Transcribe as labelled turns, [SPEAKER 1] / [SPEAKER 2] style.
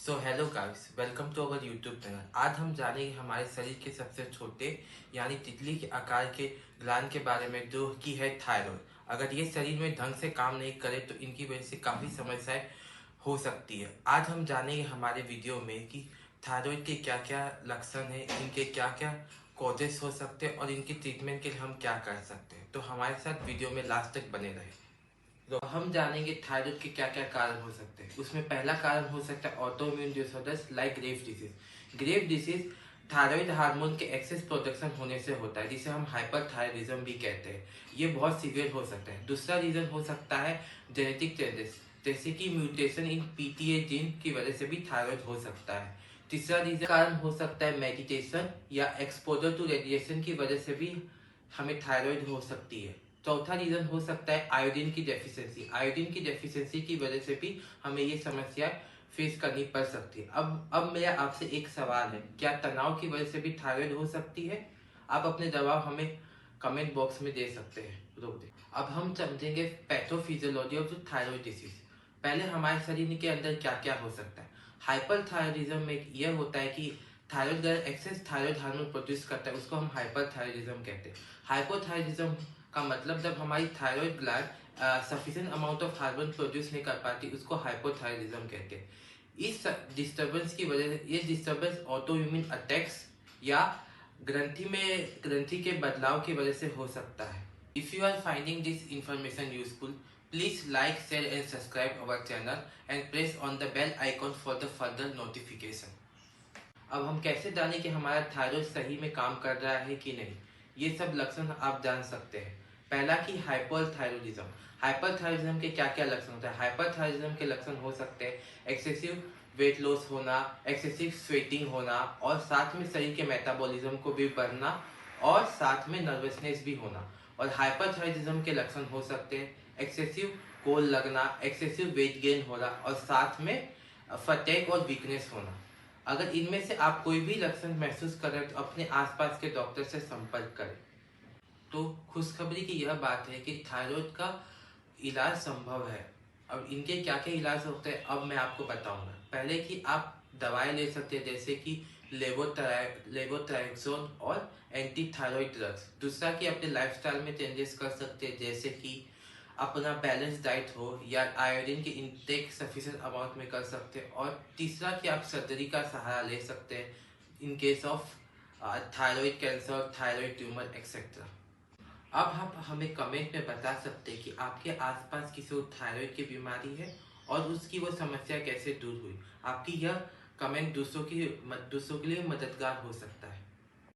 [SPEAKER 1] So hello guys, welcome to our YouTube channel. आज हम जानेंगे हमारे शरीर के सबसे छोटे यानी तितली के आकार के ग्लैंड के बारे में, जो कि है थायराइड। अगर ये शरीर में ढंग से काम नहीं करे तो इनकी वजह से काफ़ी समस्याएं हो सकती है। आज हम जानेंगे हमारे वीडियो में कि थायराइड के क्या क्या लक्षण हैं, इनके क्या क्या कॉजेस हो सकते हैं और इनकी ट्रीटमेंट के लिए हम क्या कर सकते हैं। तो हमारे साथ वीडियो में लास्ट तक बने रहे। तो हम जानेंगे थायराइड के क्या क्या कारण हो सकते हैं। उसमें पहला कारण हो सकता है auto immune disorders like Graves disease. Graves disease thyroid hormone के एक्सेस प्रोडक्शन होने से होता है, जिसे हम हाइपरथायरिज्म भी कहते हैं। ये बहुत सीवियर हो सकता है। दूसरा रीजन हो सकता है जेनेटिक चेंजेस, जैसे कि म्यूटेशन इन पीटीए जीन की वजह से भी थायराइड हो सकता है। तीसरा रीजन कारण हो सकता है मेडिटेशन या एक्सपोजर टू रेडिएशन की वजह से भी हमें थायराइड हो सकती है। चौथा रीजन हो सकता है आयोडीन की डेफिशिएंसी। आयोडीन की डेफिशिएंसी की वजह से भी हमें ये समस्या फेस करनी पड़ सकती है। अब मेरा आपसे एक सवाल है, क्या तनाव की वजह से भी थायराइड हो सकती है? आप अपने जवाब हमें कमेंट बॉक्स में दे सकते हैं। रोक दे। अब हम समझेंगे पैथोफिजियोलॉजी ऑफ थायराइड डिसीज। पहले हमारे शरीर के अंदर क्या क्या हो सकता है। हाइपरथायरिज्म में यह होता है कि thyroid excess thyroid hormone produce करता है, उसको हम हाइपरथायरिज्म कहते हैं। हाइपोथायरिज्म का मतलब जब हमारी thyroid gland sufficient amount of hormone produce नहीं कर पाती, उसको हाइपोथायरिज्म कहते हैं। इस डिस्टरबेंस की वजह से ये डिस्टरबेंस ऑटो इम्यून अटैक्स या ग्रंथि के बदलाव की वजह से हो सकता है। If you are finding this information useful, please like, share and subscribe our channel and press on the bell icon for the further notification. अब हम कैसे जानें कि हमारा थायराइड सही में काम कर रहा है कि नहीं। ये सब लक्षण आप जान सकते हैं। पहला कि हाइपरथायरॉयडिज्म। हाइपरथायरॉयडिज्म के क्या क्या लक्षण होते हैं। हाइपरथायरॉयडिज्म के लक्षण हो सकते हैं एक्सेसिव वेट लॉस होना, एक्सेसिव स्वेटिंग होना, और साथ में शरीर के मेटाबॉलिज्म को भी बढ़ना, और साथ में नर्वसनेस भी होना। और हाइपरथायरॉयडिज्म के लक्षण हो सकते हैं एक्सेसिव कोल लगना, एक्सेसिव वेट गेन होना, और साथ में फटेग और वीकनेस होना। अगर इनमें से आप कोई भी लक्षण महसूस करें तो अपने आसपास के डॉक्टर से संपर्क करें। तो खुशखबरी की यह बात है कि थायराइड का इलाज संभव है। अब इनके क्या क्या इलाज होते हैं अब मैं आपको बताऊंगा। पहले कि आप दवाएं ले सकते हैं, जैसे कि लेवोट्राइक्सोन और एंटी थायराइड ड्रग्स। दूसरा कि अपने लाइफस्टाइल में चेंजेस कर सकते हैं, जैसे कि अपना बैलेंस डाइट हो या आयोडीन की इनटेक सफिशिएंट अमाउंट में कर सकते हैं। और तीसरा कि आप सर्जरी का सहारा ले सकते हैं in case of thyroid cancer, thyroid tumour etcetera. अब आप हमें कमेंट में बता सकते हैं कि आपके आसपास किसी को थायराइड की बीमारी है और उसकी वो समस्या कैसे दूर हुई। आपकी यह कमेंट दूसरों के लिए मददगार हो सकता है।